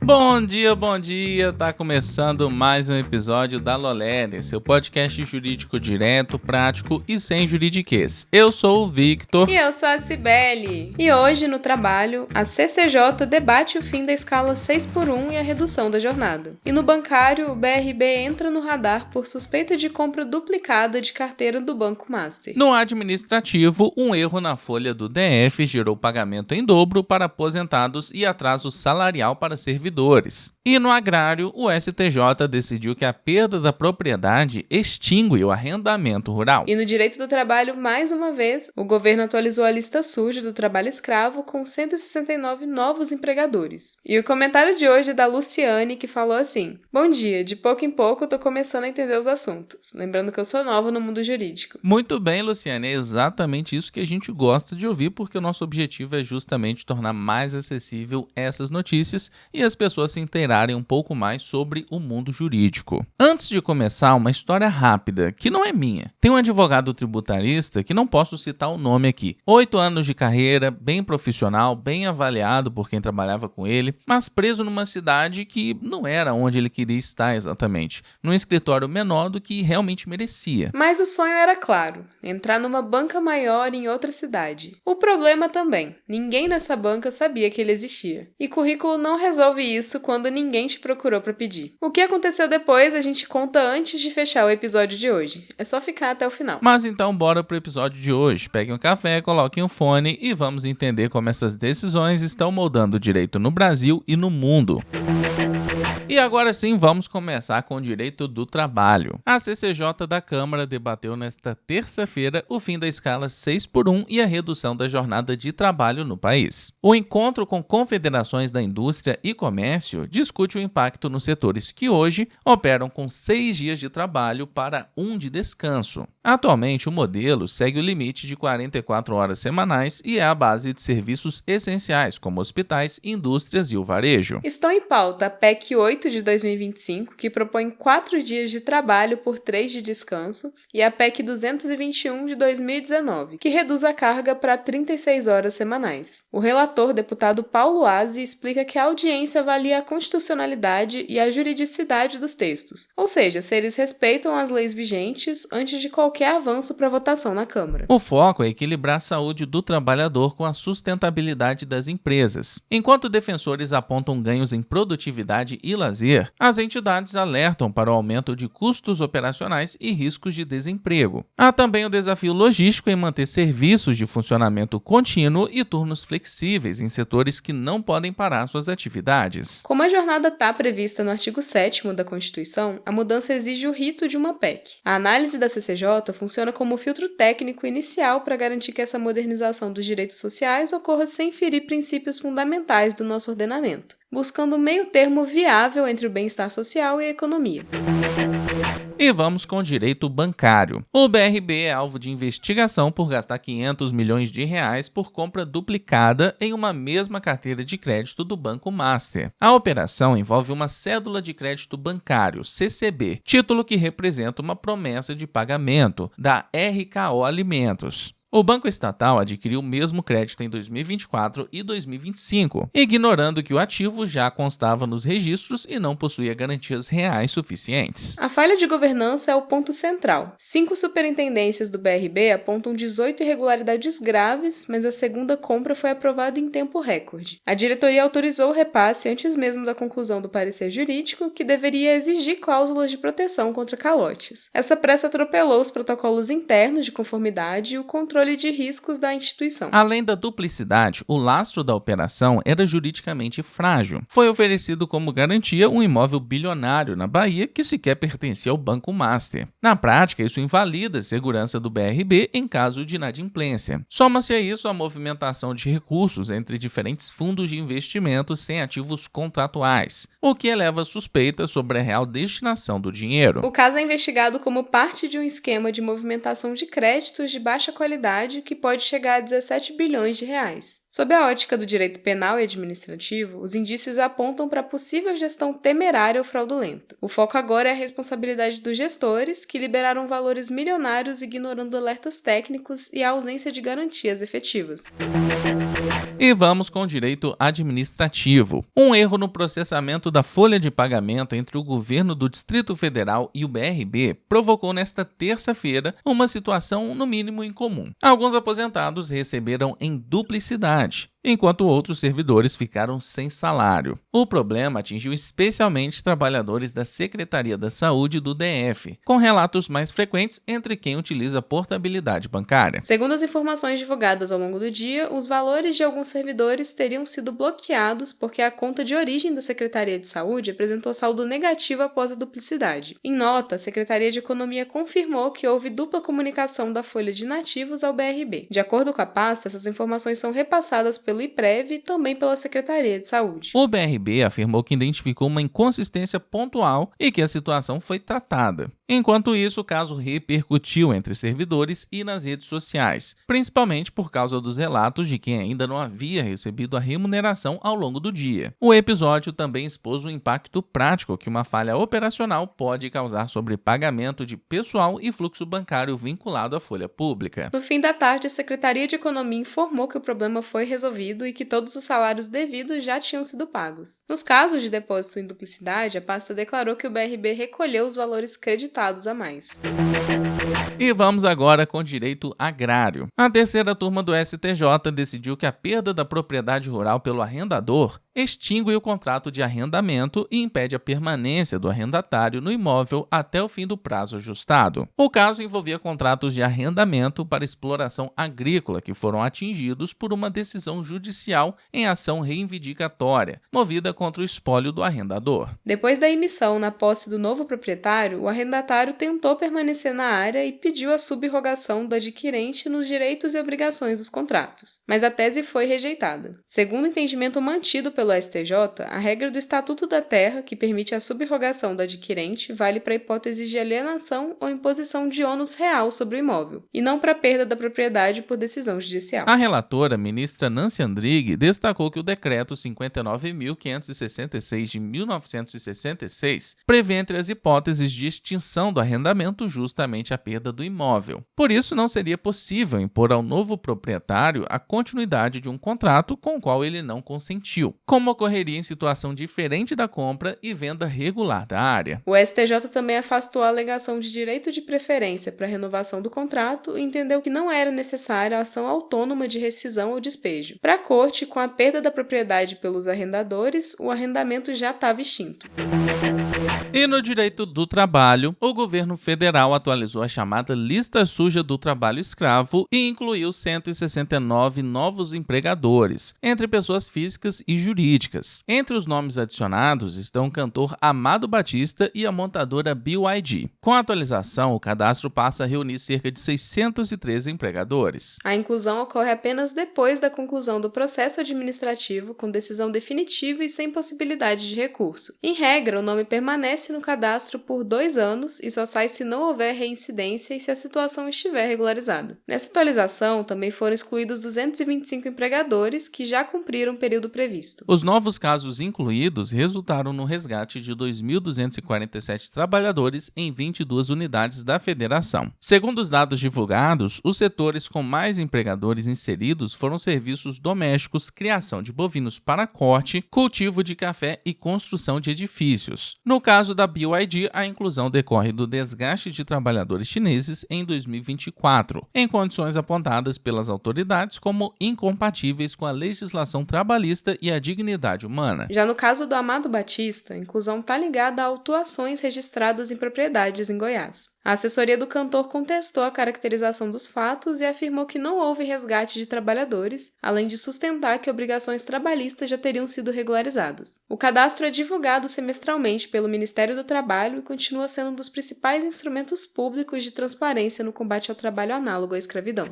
Bom dia, tá começando mais um episódio da Lolere, seu podcast jurídico direto, prático e sem juridiquês. Eu sou o Victor. E eu sou a Cibele. E hoje no trabalho, a CCJ debate o fim da escala 6x1 e a redução da jornada. E no bancário, o BRB entra no radar por suspeita de compra duplicada de carteira do Banco Master. No administrativo, um erro na folha do DF gerou pagamento em dobro para aposentados e atraso salarial para servidores. E no agrário, o STJ decidiu que a perda da propriedade extingue o arrendamento rural. E no direito do trabalho, mais uma vez, o governo atualizou a lista suja do trabalho escravo com 169 novos empregadores. E o comentário de hoje é da Luciane, que falou assim: bom dia, de pouco em pouco eu tô começando a entender os assuntos. Lembrando que eu sou nova no mundo jurídico. Muito bem, Luciane, é exatamente isso que a gente gosta de ouvir, porque o nosso objetivo é justamente tornar mais acessível essas notícias e as pessoas se inteirarem um pouco mais sobre o mundo jurídico. Antes de começar, uma história rápida, que não é minha. Tem um advogado tributarista que não posso citar o nome aqui. 8 anos de carreira, bem profissional, bem avaliado por quem trabalhava com ele, mas preso numa cidade que não era onde ele queria estar exatamente. Num escritório menor do que realmente merecia. Mas o sonho era claro, entrar numa banca maior em outra cidade. O problema também, ninguém nessa banca sabia que ele existia. E currículo não resolve isso quando ninguém te procurou para pedir. O que aconteceu depois a gente conta antes de fechar o episódio de hoje. É só ficar até o final. Mas então bora pro episódio de hoje. Peguem um café, coloquem um fone e vamos entender como essas decisões estão moldando o direito no Brasil e no mundo. E agora sim, vamos começar com o direito do trabalho. A CCJ da Câmara debateu nesta terça-feira o fim da escala 6x1 e a redução da jornada de trabalho no país. O encontro com confederações da indústria e comércio discute o impacto nos setores que hoje operam com 6 dias de trabalho para 1 de descanso. Atualmente, o modelo segue o limite de 44 horas semanais e é a base de serviços essenciais, como hospitais, indústrias e o varejo. Estão em pauta a PEC 8 de 2025, que propõe 4 dias de trabalho por 3 de descanso, e a PEC 221 de 2019, que reduz a carga para 36 horas semanais. O relator, deputado Paulo Aze, explica que a audiência avalia a constitucionalidade e a juridicidade dos textos, ou seja, se eles respeitam as leis vigentes antes de qualquer avanço para votação na Câmara. O foco é equilibrar a saúde do trabalhador com a sustentabilidade das empresas. Enquanto defensores apontam ganhos em produtividade e lazer, as entidades alertam para o aumento de custos operacionais e riscos de desemprego. Há também o desafio logístico em manter serviços de funcionamento contínuo e turnos flexíveis em setores que não podem parar suas atividades. Como a jornada está prevista no artigo 7º da Constituição, a mudança exige o rito de uma PEC. A análise da CCJ funciona como filtro técnico inicial para garantir que essa modernização dos direitos sociais ocorra sem ferir princípios fundamentais do nosso ordenamento, buscando um meio termo viável entre o bem-estar social e a economia. E vamos com o direito bancário. O BRB é alvo de investigação por gastar 500 milhões de reais por compra duplicada em uma mesma carteira de crédito do Banco Master. A operação envolve uma cédula de crédito bancário, CCB, título que representa uma promessa de pagamento da RKO Alimentos. O banco estatal adquiriu o mesmo crédito em 2024 e 2025, ignorando que o ativo já constava nos registros e não possuía garantias reais suficientes. A falha de governança é o ponto central. 5 superintendências do BRB apontam 18 irregularidades graves, mas a segunda compra foi aprovada em tempo recorde. A diretoria autorizou o repasse antes mesmo da conclusão do parecer jurídico, que deveria exigir cláusulas de proteção contra calotes. Essa pressa atropelou os protocolos internos de conformidade e o controle de riscos da instituição. Além da duplicidade, o lastro da operação era juridicamente frágil. Foi oferecido como garantia um imóvel bilionário na Bahia que sequer pertencia ao Banco Master. Na prática, isso invalida a segurança do BRB em caso de inadimplência. Soma-se a isso a movimentação de recursos entre diferentes fundos de investimento sem ativos contratuais, o que eleva suspeitas sobre a real destinação do dinheiro. O caso é investigado como parte de um esquema de movimentação de créditos de baixa qualidade responsabilidade, que pode chegar a 17 bilhões de reais. Sob a ótica do direito penal e administrativo, os indícios apontam para possível gestão temerária ou fraudulenta. O foco agora é a responsabilidade dos gestores, que liberaram valores milionários ignorando alertas técnicos e a ausência de garantias efetivas. E vamos com o direito administrativo. Um erro no processamento da folha de pagamento entre o governo do Distrito Federal e o BRB provocou nesta terça-feira uma situação no mínimo incomum. Alguns aposentados receberam em duplicidade, enquanto outros servidores ficaram sem salário. O problema atingiu especialmente trabalhadores da Secretaria da Saúde do DF, com relatos mais frequentes entre quem utiliza portabilidade bancária. Segundo as informações divulgadas ao longo do dia, os valores de alguns servidores teriam sido bloqueados porque a conta de origem da Secretaria de Saúde apresentou saldo negativo após a duplicidade. Em nota, a Secretaria de Economia confirmou que houve dupla comunicação da folha de nativos ao BRB. De acordo com a pasta, essas informações são repassadas pelo IPREV e também pela Secretaria de Saúde. O BRB afirmou que identificou uma inconsistência pontual e que a situação foi tratada. Enquanto isso, o caso repercutiu entre servidores e nas redes sociais, principalmente por causa dos relatos de quem ainda não havia recebido a remuneração ao longo do dia. O episódio também expôs o impacto prático que uma falha operacional pode causar sobre pagamento de pessoal e fluxo bancário vinculado à folha pública. No fim da tarde, a Secretaria de Economia informou que o problema foi resolvido e que todos os salários devidos já tinham sido pagos. Nos casos de depósito em duplicidade, a pasta declarou que o BRB recolheu os valores creditados a mais. E vamos agora com direito agrário. A terceira turma do STJ decidiu que a perda da propriedade rural pelo arrendador extingue o contrato de arrendamento e impede a permanência do arrendatário no imóvel até o fim do prazo ajustado. O caso envolvia contratos de arrendamento para exploração agrícola que foram atingidos por uma decisão judicial em ação reivindicatória, movida contra o espólio do arrendador. Depois da emissão na posse do novo proprietário, o arrendatário tentou permanecer na área e pediu a sub-rogação do adquirente nos direitos e obrigações dos contratos, mas a tese foi rejeitada. Segundo o entendimento mantido pelo STJ, a regra do Estatuto da Terra, que permite a sub-rogação do adquirente, vale para hipóteses de alienação ou imposição de ônus real sobre o imóvel, e não para a perda da propriedade por decisão judicial. A relatora, ministra Nancy Andrighi, destacou que o Decreto 59.566 de 1966 prevê entre as hipóteses de extinção do arrendamento justamente a perda do imóvel. Por isso, não seria possível impor ao novo proprietário a continuidade de um contrato com o qual ele não consentiu, como ocorreria em situação diferente da compra e venda regular da área. O STJ também afastou a alegação de direito de preferência para a renovação do contrato e entendeu que não era necessária a ação autônoma de rescisão ou despejo. Para a Corte, com a perda da propriedade pelos arrendadores, o arrendamento já estava extinto. E no direito do trabalho, o governo federal atualizou a chamada Lista Suja do Trabalho Escravo e incluiu 169 novos empregadores, entre pessoas físicas e jurídicas. Entre os nomes adicionados estão o cantor Amado Batista e a montadora BYD. Com a atualização, o cadastro passa a reunir cerca de 613 empregadores. A inclusão ocorre apenas depois da conclusão do processo administrativo, com decisão definitiva e sem possibilidade de recurso. Em regra, o nome permanece no cadastro por 2 anos e só sai se não houver reincidência e se a situação estiver regularizada. Nessa atualização, também foram excluídos 225 empregadores que já cumpriram o período previsto. Os novos casos incluídos resultaram no resgate de 2.247 trabalhadores em 22 unidades da federação. Segundo os dados divulgados, os setores com mais empregadores inseridos foram serviços domésticos, criação de bovinos para corte, cultivo de café e construção de edifícios. No caso da BYD, a inclusão decorre do desgaste de trabalhadores chineses em 2024, em condições apontadas pelas autoridades como incompatíveis com a legislação trabalhista e a dignidade humana. Já no caso do Amado Batista, a inclusão está ligada a autuações registradas em propriedades em Goiás. A assessoria do cantor contestou a caracterização dos fatos e afirmou que não houve resgate de trabalhadores, além de sustentar que obrigações trabalhistas já teriam sido regularizadas. O cadastro é divulgado semestralmente pelo Ministério Ministério do Trabalho e continua sendo um dos principais instrumentos públicos de transparência no combate ao trabalho análogo à escravidão.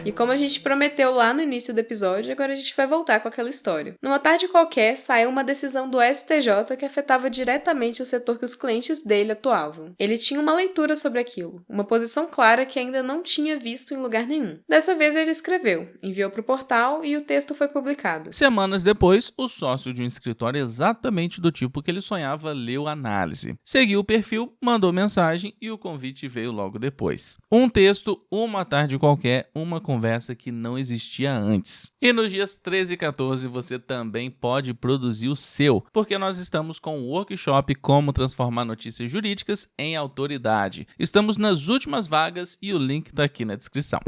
E como a gente prometeu lá no início do episódio, agora a gente vai voltar com aquela história. Numa tarde qualquer, saiu uma decisão do STJ que afetava diretamente o setor que os clientes dele atuavam. Ele tinha uma leitura sobre aquilo, uma posição clara que ainda não tinha visto em lugar nenhum. Dessa vez ele escreveu, enviou para o portal e o texto foi publicado. Semanas depois, o sócio de um escritório exatamente do tipo que ele sonhava leu a análise. Seguiu o perfil, mandou mensagem e o convite veio logo depois. Um texto, uma tarde qualquer, uma conversa que não existia antes. E nos dias 13 e 14 você também pode produzir o seu, porque nós estamos com o workshop Como Transformar Notícias Jurídicas em Autoridade. Estamos nas últimas vagas e o link está aqui na descrição.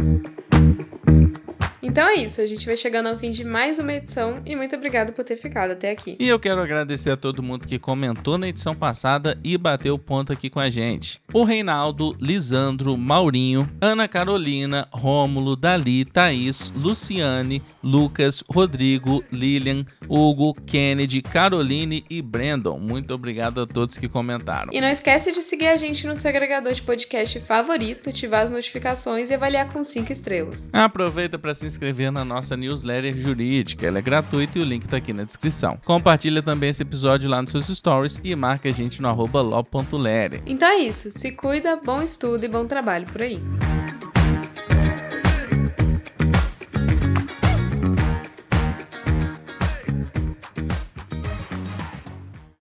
Então é isso, a gente vai chegando ao fim de mais uma edição e muito obrigada por ter ficado até aqui. E eu quero agradecer a todo mundo que comentou na edição passada e bateu ponto aqui com a gente. O Reinaldo, Lisandro, Maurinho, Ana Carolina, Rômulo, Dali, Thaís, Luciane, Lucas, Rodrigo, Lilian, Hugo, Kennedy, Caroline e Brandon. Muito obrigado a todos que comentaram. E não esquece de seguir a gente no seu agregador de podcast favorito, ativar as notificações e avaliar com 5 estrelas. Aproveita para se inscrever na nossa newsletter jurídica, ela é gratuita e o link tá aqui na descrição. Compartilha também esse episódio lá nos seus stories e marca a gente no @lo.lere. Então é isso, se cuida, bom estudo e bom trabalho por aí.